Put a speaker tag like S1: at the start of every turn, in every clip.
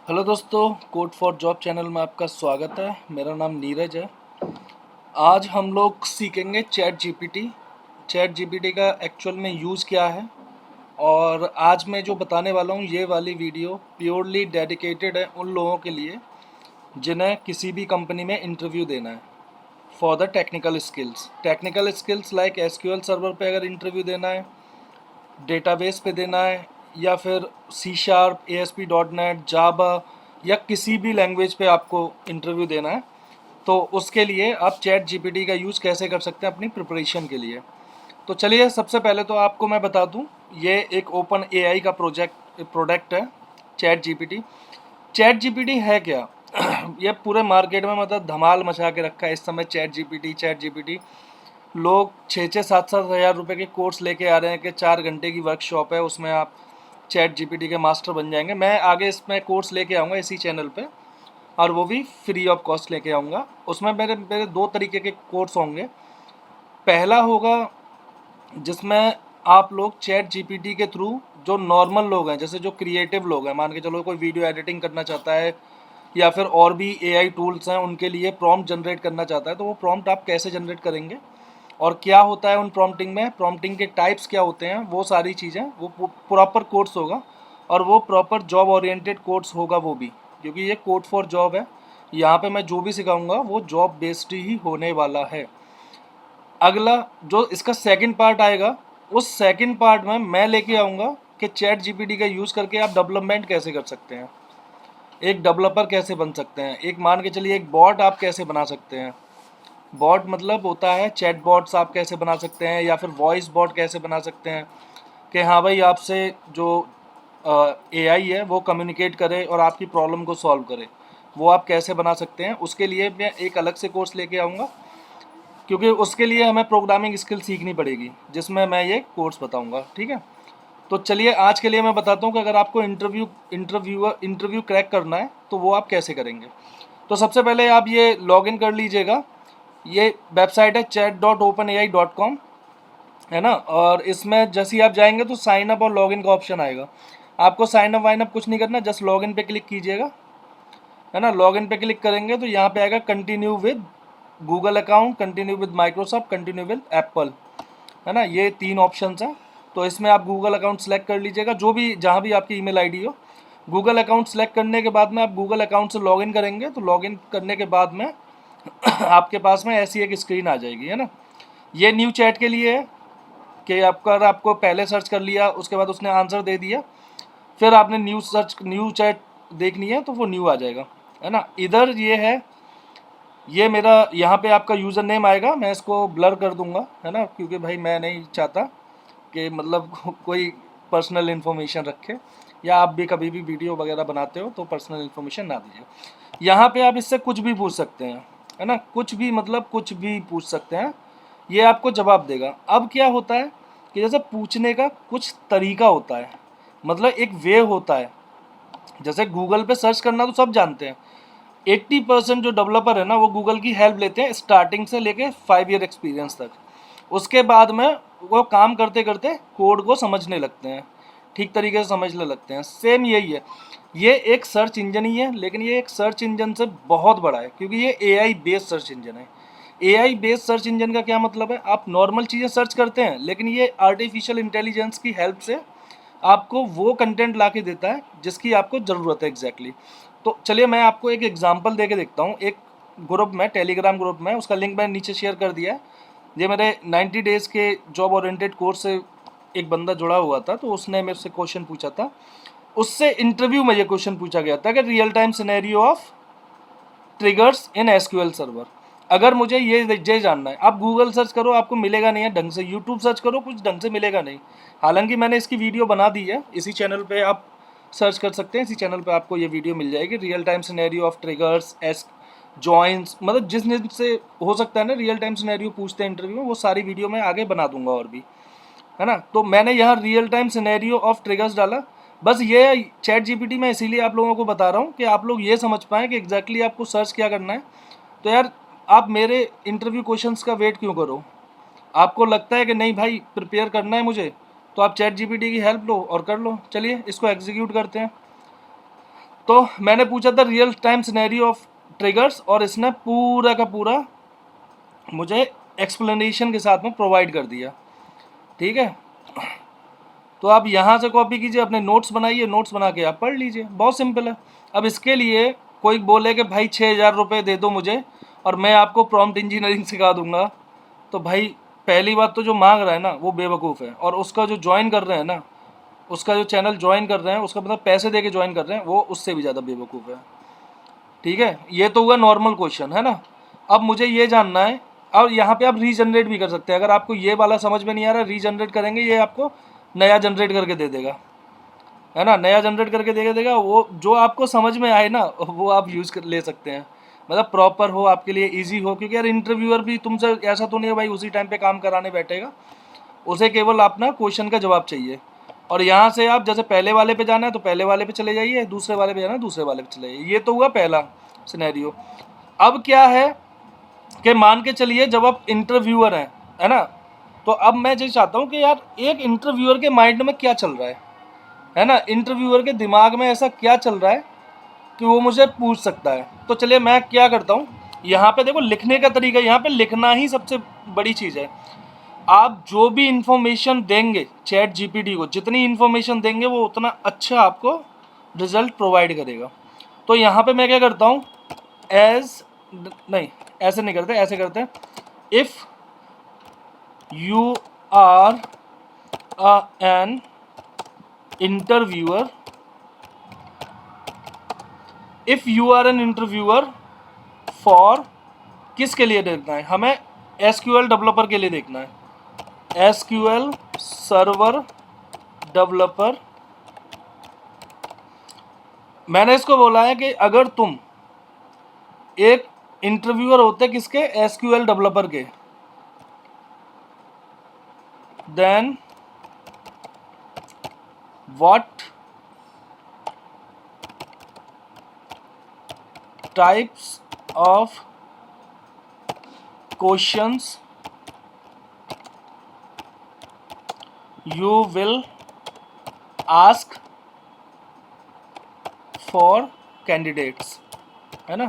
S1: Hello दोस्तों, code for job channel में आपका स्वागत है। मेरा नाम नीरज है। आज हम लोग सीखेंगे चैट जीपीटी। चैट जीपीटी का एक्चुअल में यूज़ क्या है, और आज मैं जो बताने वाला हूँ ये वाली वीडियो प्योरली डेडिकेटेड है उन लोगों के लिए जिन्हें किसी भी कंपनी में इंटरव्यू देना है for the technical skills like SQL server पे अगर इंटरव्यू देना है, डेटाबेस पे देना है, या फिर C sharp, A S P dot net, Java, या किसी भी लैंग्वेज पे आपको इंटरव्यू देना है, तो उसके लिए आप चैट जीपीटी का यूज़ कैसे कर सकते हैं अपनी प्रिपरेशन के लिए। तो चलिए, सबसे पहले तो आपको मैं बता दूं, ये एक ओपन एआई का प्रोडक्ट है चैट जीपीटी है क्या? ये पूरे मार्केट में मतलब धमाल मचा के रखा है इस समय। चैट जीपीटी लोग 6-7 हज़ार रुपये के कोर्स लेके आ रहे हैं कि 4 घंटे की वर्कशॉप है, उसमें आप चैट जीपीटी के मास्टर बन जाएंगे। मैं आगे इसमें कोर्स लेके आऊँगा इसी चैनल पे, और वो भी फ्री ऑफ कॉस्ट लेके आऊँगा। उसमें मेरे मेरे दो तरीके के कोर्स होंगे। पहला होगा जिसमें आप लोग चैट जीपीटी के थ्रू, जो नॉर्मल लोग हैं, जैसे जो क्रिएटिव लोग हैं, मान के चलो कोई वीडियो एडिटिंग करना चाहता है या फिर और भी एआई टूल्स हैं उनके लिए प्रॉम्प्ट जनरेट करना चाहता है, तो वो प्रॉम्प्ट आप कैसे जनरेट करेंगे और क्या होता है उन प्रॉम्प्टिंग के टाइप्स क्या होते हैं, वो सारी चीज़ें, वो प्रॉपर कोर्स होगा। और वो प्रॉपर जॉब ओरिएंटेड कोर्स होगा वो भी, क्योंकि ये कोड फॉर जॉब है। यहाँ पे मैं जो भी सिखाऊंगा वो जॉब बेस्ड ही होने वाला है। अगला जो इसका सेकंड पार्ट आएगा, उस सेकंड पार्ट में मैं लेके आऊँगा कि चैट जीपीटी का यूज़ करके आप डेवलपमेंट कैसे कर सकते हैं, एक डेवलपर कैसे बन सकते हैं, एक मान के चलिए एक बॉट आप कैसे बना सकते हैं। बॉट मतलब होता है चैट बॉट्स आप कैसे बना सकते हैं, या फिर वॉइस बॉट कैसे बना सकते हैं कि हाँ भाई, आपसे जो एआई है वो कम्युनिकेट करे और आपकी प्रॉब्लम को सॉल्व करे। वो आप कैसे बना सकते हैं, उसके लिए मैं एक अलग से कोर्स लेके आऊँगा, क्योंकि उसके लिए हमें प्रोग्रामिंग स्किल सीखनी पड़ेगी, जिसमें मैं ये कोर्स बताऊँगा। ठीक है, तो चलिए आज के लिए मैं बताता हूँ कि अगर आपको इंटरव्यू क्रैक करना है तो वो आप कैसे करेंगे। तो सबसे पहले आप ये लॉगिन कर लीजिएगा। ये वेबसाइट है chat.openai.com, है ना। और इसमें जैसे ही आप जाएंगे तो साइन अप और लॉगिन का ऑप्शन आएगा। आपको साइन अप वाइन अप कुछ नहीं करना, जस्ट लॉगिन पे क्लिक कीजिएगा, है ना। लॉगिन पे क्लिक करेंगे तो यहाँ पे आएगा continue with Google account, continue with Microsoft, continue with Apple, है ना। ये 3 ऑप्शंस हैं। तो इसमें आप गूगल अकाउंट सेलेक्ट कर लीजिएगा, जो भी जहाँ भी आपकी ईमेल आईडी हो। गूगल अकाउंट सेलेक्ट करने के बाद में आप गूगल अकाउंट से लॉगिन करेंगे, तो लॉगिन करने के बाद में आपके पास में ऐसी एक स्क्रीन आ जाएगी, है ना। ये न्यू चैट के लिए है कि आपको पहले सर्च कर लिया, उसके बाद उसने आंसर दे दिया, फिर आपने न्यू चैट देखनी है तो वो न्यू आ जाएगा, है ना। इधर ये है, ये मेरा यहाँ पे आपका यूज़र नेम आएगा। मैं इसको ब्लर कर दूंगा, है ना, क्योंकि भाई मैं नहीं चाहता कि मतलब कोई पर्सनल इन्फॉर्मेशन रखे, या आप भी कभी भी वीडियो वगैरह बनाते हो तो पर्सनल इन्फॉर्मेशन ना दीजिए। यहाँ पे आप इससे कुछ भी पूछ सकते हैं, है ना, कुछ भी मतलब कुछ भी पूछ सकते हैं, ये आपको जवाब देगा। अब क्या होता है कि जैसे पूछने का कुछ तरीका होता है, मतलब एक वे होता है। जैसे गूगल पे सर्च करना तो सब जानते हैं। 80% जो डेवलपर है ना, वो गूगल की हेल्प लेते हैं स्टार्टिंग से लेके 5 ईयर एक्सपीरियंस तक। उसके बाद में वो काम करते करते कोड को समझने लगते हैं, ठीक तरीके से समझने लगते हैं। सेम यही है, ये एक सर्च इंजन ही है, लेकिन ये एक सर्च इंजन से बहुत बड़ा है, क्योंकि ये एआई बेस्ड सर्च इंजन है। एआई बेस्ड सर्च इंजन का क्या मतलब है, आप नॉर्मल चीज़ें सर्च करते हैं, लेकिन ये आर्टिफिशियल इंटेलिजेंस की हेल्प से आपको वो कंटेंट ला के देता है जिसकी आपको ज़रूरत है एग्जैक्टली। तो चलिए मैं आपको एक एग्जांपल दे के देखता हूँ। एक ग्रुप में, टेलीग्राम ग्रुप में, उसका लिंक मैंने नीचे शेयर कर दिया है। ये मेरे 90 डेज़ के जॉब ओरिएंटेड कोर्स से एक बंदा जुड़ा हुआ था, तो उसने मेरे से क्वेश्चन पूछा था। उससे इंटरव्यू में ये क्वेश्चन पूछा गया था कि real time scenario of triggers in SQL server. अगर मुझे ये जानना है, आप गूगल सर्च करो आपको मिलेगा नहीं है ढंग से, यूट्यूब सर्च करो कुछ ढंग से मिलेगा नहीं। हालांकि मैंने इसकी वीडियो बना दी है, इसी चैनल पे आप सर्च कर सकते हैं, इसी चैनल पे आपको ये वीडियो मिल जाएगी। Real time scenario of triggers, S joins, मतलब जिस से हो सकता है ना रियल टाइम सिनेरियो पूछते हैं इंटरव्यू में, वो सारी वीडियो मैं आगे बना दूंगा और भी, है ना। तो मैंने यहाँ real time scenario of triggers डाला। बस ये चैट जीपीटी में इसीलिए आप लोगों को बता रहा हूँ कि आप लोग ये समझ पाएँ कि एग्जैक्टली आपको सर्च क्या करना है। तो यार, आप मेरे इंटरव्यू क्वेश्चंस का वेट क्यों करो? आपको लगता है कि नहीं भाई प्रिपेयर करना है मुझे, तो आप चैट जीपीटी की हेल्प लो और कर लो। चलिए इसको एग्जीक्यूट करते हैं। तो मैंने पूछा था real time scenario of triggers, और इसने पूरा का पूरा मुझे एक्सप्लेनेशन के साथ में प्रोवाइड कर दिया। ठीक है, तो आप यहाँ से कॉपी कीजिए, अपने नोट्स बनाइए, नोट्स बना के आप पढ़ लीजिए, बहुत सिंपल है। अब इसके लिए कोई बोले कि भाई 6,000 रुपये दे दो मुझे और मैं आपको प्रॉम्प्ट इंजीनियरिंग सिखा दूंगा, तो भाई पहली बात तो जो मांग रहा है ना वो बेवकूफ़ है, और उसका जो ज्वाइन कर रहे हैं ना, उसका जो चैनल ज्वाइन कर रहे हैं, उसका मतलब पैसे दे के ज्वाइन कर रहे हैं, वो उससे भी ज़्यादा बेवकूफ़ है। ठीक है, ये तो हुआ नॉर्मल क्वेश्चन, है ना। अब मुझे ये जानना है, और यहाँ पे आप रीजनरेट भी कर सकते हैं। अगर आपको ये वाला समझ में नहीं आ रहा, रीजनरेट करेंगे, ये आपको नया जनरेट करके दे देगा, है ना, नया जनरेट करके दे देगा। वो जो आपको समझ में आए ना वो आप यूज़ कर ले सकते हैं, मतलब प्रॉपर हो, आपके लिए इजी हो। क्योंकि यार इंटरव्यूअर भी तुमसे ऐसा तो नहीं है भाई उसी टाइम पे काम कराने बैठेगा, उसे केवल अपना क्वेश्चन का जवाब चाहिए। और यहाँ से आप जैसे पहले वाले पे जाना है तो पहले वाले पे चले जाइए, दूसरे वाले पे जाना है दूसरे वाले पे चले जाइए। ये तो हुआ पहला सिनेरियो। अब क्या है कि मान के चलिए जब आप इंटरव्यूअर हैं, है ना, तो अब मैं ये चाहता हूँ कि यार एक इंटरव्यूअर के माइंड में क्या चल रहा है ना, इंटरव्यूअर के दिमाग में ऐसा क्या चल रहा है कि वो मुझे पूछ सकता है। तो चलिए मैं क्या करता हूँ, यहाँ पे देखो लिखने का तरीका, यहाँ पे लिखना ही सबसे बड़ी चीज़ है। आप जो भी इंफॉर्मेशन देंगे चैट जीपीटी को, जितनी इंफॉर्मेशन देंगे वो उतना अच्छा आपको रिजल्ट प्रोवाइड करेगा। तो यहाँ पे मैं क्या करता हूँ, नहीं ऐसे नहीं करते, ऐसे करते हैं, if you are an interviewer, if you are an interviewer for, किसके लिए देखना है हमें, एसक्यूएल डेवलपर के लिए देखना है, एसक्यूएल सर्वर डेवलपर। मैंने इसको बोला है कि अगर तुम एक इंटरव्यूअर होते किसके, एसक्यूएल डेवलपर के, then what types of questions you will ask for candidates, है ना।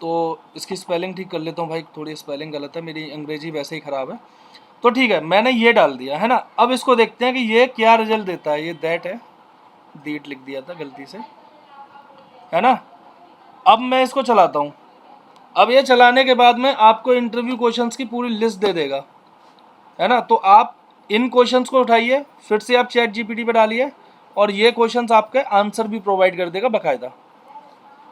S1: तो इसकी स्पेलिंग ठीक कर लेता हूँ भाई, थोड़ी स्पेलिंग गलत है, मेरी अंग्रेजी वैसे ही ख़राब है। तो ठीक है, मैंने ये डाल दिया, है ना। अब इसको देखते हैं कि ये क्या रिजल्ट देता है। ये दैट है, दीट लिख दिया था गलती से, है ना। अब मैं इसको चलाता हूँ। अब ये चलाने के बाद में आपको इंटरव्यू क्वेश्चंस की पूरी लिस्ट दे देगा, है ना। तो आप इन क्वेश्चंस को उठाइए, फिर से आप चैट जीपीटी पे डालिए, और ये क्वेश्चंस आपके आंसर भी प्रोवाइड कर देगा बाकायदा।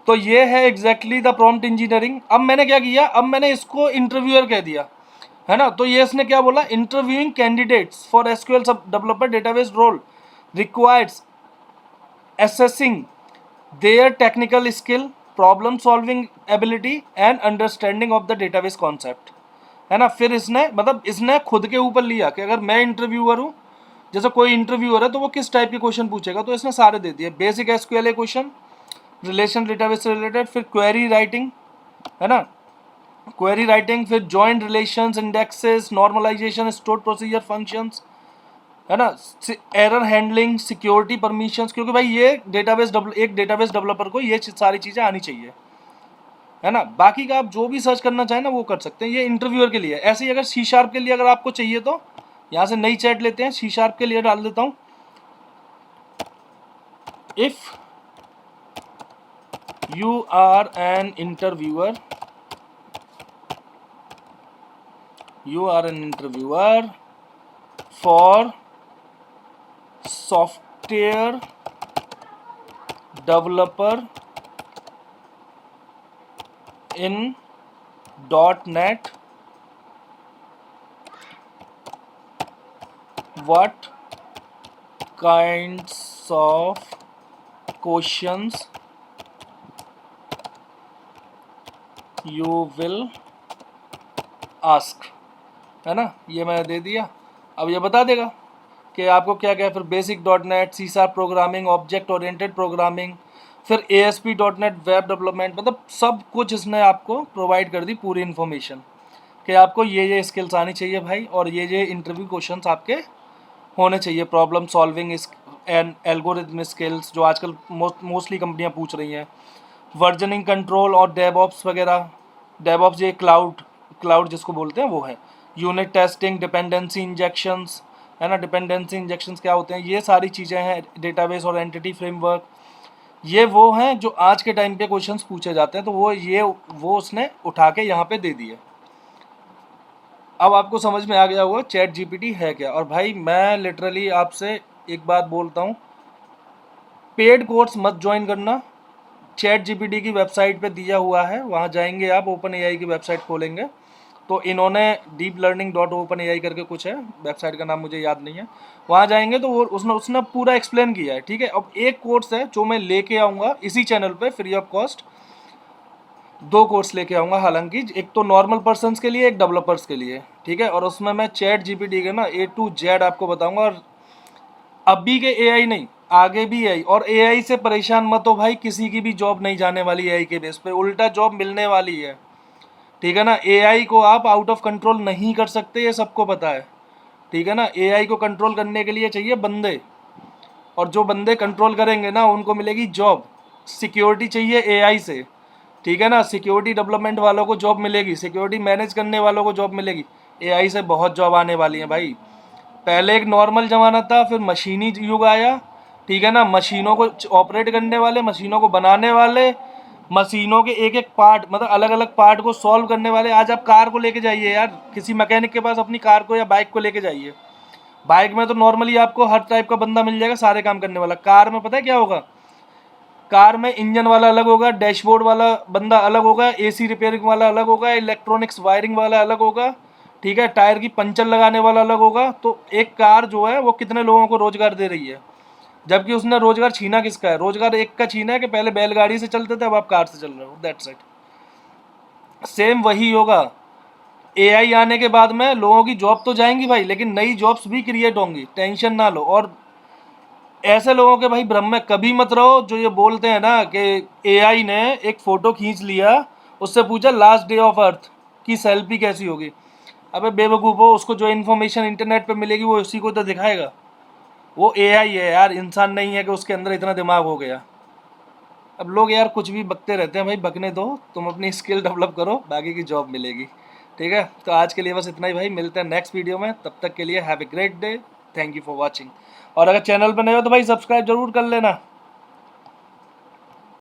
S1: तो ये है एग्जैक्टली द प्रॉम्प्ट इंजीनियरिंग। अब मैंने क्या किया, अब मैंने इसको इंटरव्यूअर कह दिया, है ना। तो ये इसने क्या बोला, interviewing candidates for SQL sub developer database role requires assessing their technical skill, problem solving ability and understanding of the database concept, है ना। फिर इसने मतलब इसने खुद के ऊपर लिया कि अगर मैं इंटरव्यूअर हूँ, जैसे कोई इंटरव्यूअर है तो वो किस टाइप के क्वेश्चन पूछेगा, तो इसने सारे दे दिए। Basic SQL question, relation database से रिलेटेड, फिर क्वेरी राइटिंग, है ना, क्वेरी राइटिंग, फिर joint relations, indexes, normalization, store procedure functions, है ना, एरर हैंडलिंग, सिक्योरिटी परमिशंस। क्योंकि भाई ये एक डेटाबेस डेवलपर को ये सारी चीज़ें आनी चाहिए, है ना। बाकी का आप जो भी सर्च करना चाहें ना वो कर सकते हैं, ये इंटरव्यूअर के लिए। ऐसे ही अगर सी शार्प के लिए अगर आपको चाहिए तो यहाँ से नई चैट लेते हैं, सी शार्प के लिए डाल देता हूँ, if you are an interviewer, for software developer in .NET, what kinds of questions you will ask, है ना। ये मैंने दे दिया। अब ये बता देगा कि आपको क्या क्या है। फिर basic .NET, C# programming, object oriented programming, फिर ASP.NET वेब डेवलपमेंट, मतलब सब कुछ इसने आपको प्रोवाइड कर दी पूरी इन्फॉर्मेशन, कि आपको ये स्किल्स आनी चाहिए भाई, और ये इंटरव्यू क्वेश्चंस आपके होने चाहिए, problem solving and algorithm skills जो आजकल मोस्टली कंपनियां पूछ रही हैं, वर्जनिंग कंट्रोल और डेवऑप्स वगैरह। डेवऑप्स ये क्लाउड जिसको बोलते हैं वो है। यूनिट टेस्टिंग, डिपेंडेंसी इंजेक्शंस, है ना, डिपेंडेंसी इंजेक्शंस क्या होते हैं, ये सारी चीज़ें हैं। डेटाबेस और एंटिटी फ्रेमवर्क, ये वो हैं जो आज के टाइम पे क्वेश्चंस पूछे जाते हैं, तो वो उसने उठा के यहाँ पे दे दिए। अब आपको समझ में आ गया होगा चैट जीपीटी है क्या। और भाई मैं लिटरली आपसे एक बात बोलता हूँ, पेड कोर्स मत ज्वाइन करना। चैट जीपीटी की वेबसाइट पे दिया हुआ है, वहाँ जाएंगे आप, ओपन एआई की वेबसाइट खोलेंगे तो इन्होंने deep learning dot open AI करके कुछ है, वेबसाइट का नाम मुझे याद नहीं है, वहाँ जाएंगे तो वो उसने पूरा एक्सप्लेन किया है, ठीक है। अब एक कोर्स है जो मैं लेके आऊँगा इसी चैनल पे फ्री ऑफ कॉस्ट, 2 कोर्स लेके आऊँगा हालांकि, एक तो नॉर्मल पर्सनस के लिए, एक डेवलपर्स के लिए, ठीक है। और उसमें मैं चैट जीपीटी के ना A to Z आपको बताऊँगा, और अभी के एआई नहीं, आगे भी एआई। और एआई से परेशान मत हो भाई, किसी की भी जॉब नहीं जाने वाली एआई के बेस पे, उल्टा जॉब मिलने वाली है, ठीक है ना। एआई को आप आउट ऑफ कंट्रोल नहीं कर सकते, ये सबको पता है, ठीक है ना। एआई को कंट्रोल करने के लिए चाहिए बंदे, और जो बंदे कंट्रोल करेंगे ना उनको मिलेगी जॉब। सिक्योरिटी चाहिए एआई से, ठीक है ना, सिक्योरिटी डेवलपमेंट वालों को जॉब मिलेगी, सिक्योरिटी मैनेज करने वालों को जॉब मिलेगी। एआई से बहुत जॉब आने वाली है भाई। पहले एक नॉर्मल ज़माना था, फिर मशीनी युग आया, ठीक है ना। मशीनों को ऑपरेट करने वाले, मशीनों को बनाने वाले, मशीनों के एक एक पार्ट, मतलब अलग अलग पार्ट को सॉल्व करने वाले। आज आप कार को लेके जाइए यार, किसी मैकेनिक के पास अपनी कार को या बाइक को लेके जाइए, बाइक में तो नॉर्मली आपको हर टाइप का बंदा मिल जाएगा, सारे काम करने वाला। कार में पता है क्या होगा, कार में इंजन वाला अलग होगा, डैशबोर्ड वाला बंदा अलग होगा, एसी रिपेयरिंग वाला अलग होगा, इलेक्ट्रॉनिक्स वायरिंग वाला अलग होगा, ठीक है, टायर की पंचर लगाने वाला अलग होगा। तो एक कार जो है वो कितने लोगों को रोजगार दे रही है, जबकि उसने रोजगार छीना किसका है, रोजगार एक का छीना है कि पहले बैलगाड़ी से चलते थे अब आप कार से चल रहे हो, दैट्स इट। सेम वही होगा, एआई आने के बाद में लोगों की जॉब तो जाएंगी भाई, लेकिन नई जॉब्स भी क्रिएट होंगी, टेंशन ना लो। और ऐसे लोगों के भाई भ्रम में कभी मत रहो जो ये बोलते हैं ना कि एआई ने एक फ़ोटो खींच लिया, उससे पूछा लास्ट डे ऑफ अर्थ की सेल्फी कैसी होगी। अबे बेवकूफ़ हो, उसको जो इन्फॉर्मेशन इंटरनेट पे मिलेगी वो उसी को तो दिखाएगा। वो एआई है यार, इंसान नहीं है कि उसके अंदर इतना दिमाग हो गया। अब लोग यार कुछ भी बकते रहते हैं भाई, बकने दो, तुम अपनी स्किल डेवलप करो, बाकी की जॉब मिलेगी, ठीक है। तो आज के लिए बस इतना ही भाई, मिलते हैं नेक्स्ट वीडियो में, तब तक के लिए have a great day, thank you for watching. और अगर चैनल पर नए हो तो भाई सब्सक्राइब जरूर कर लेना।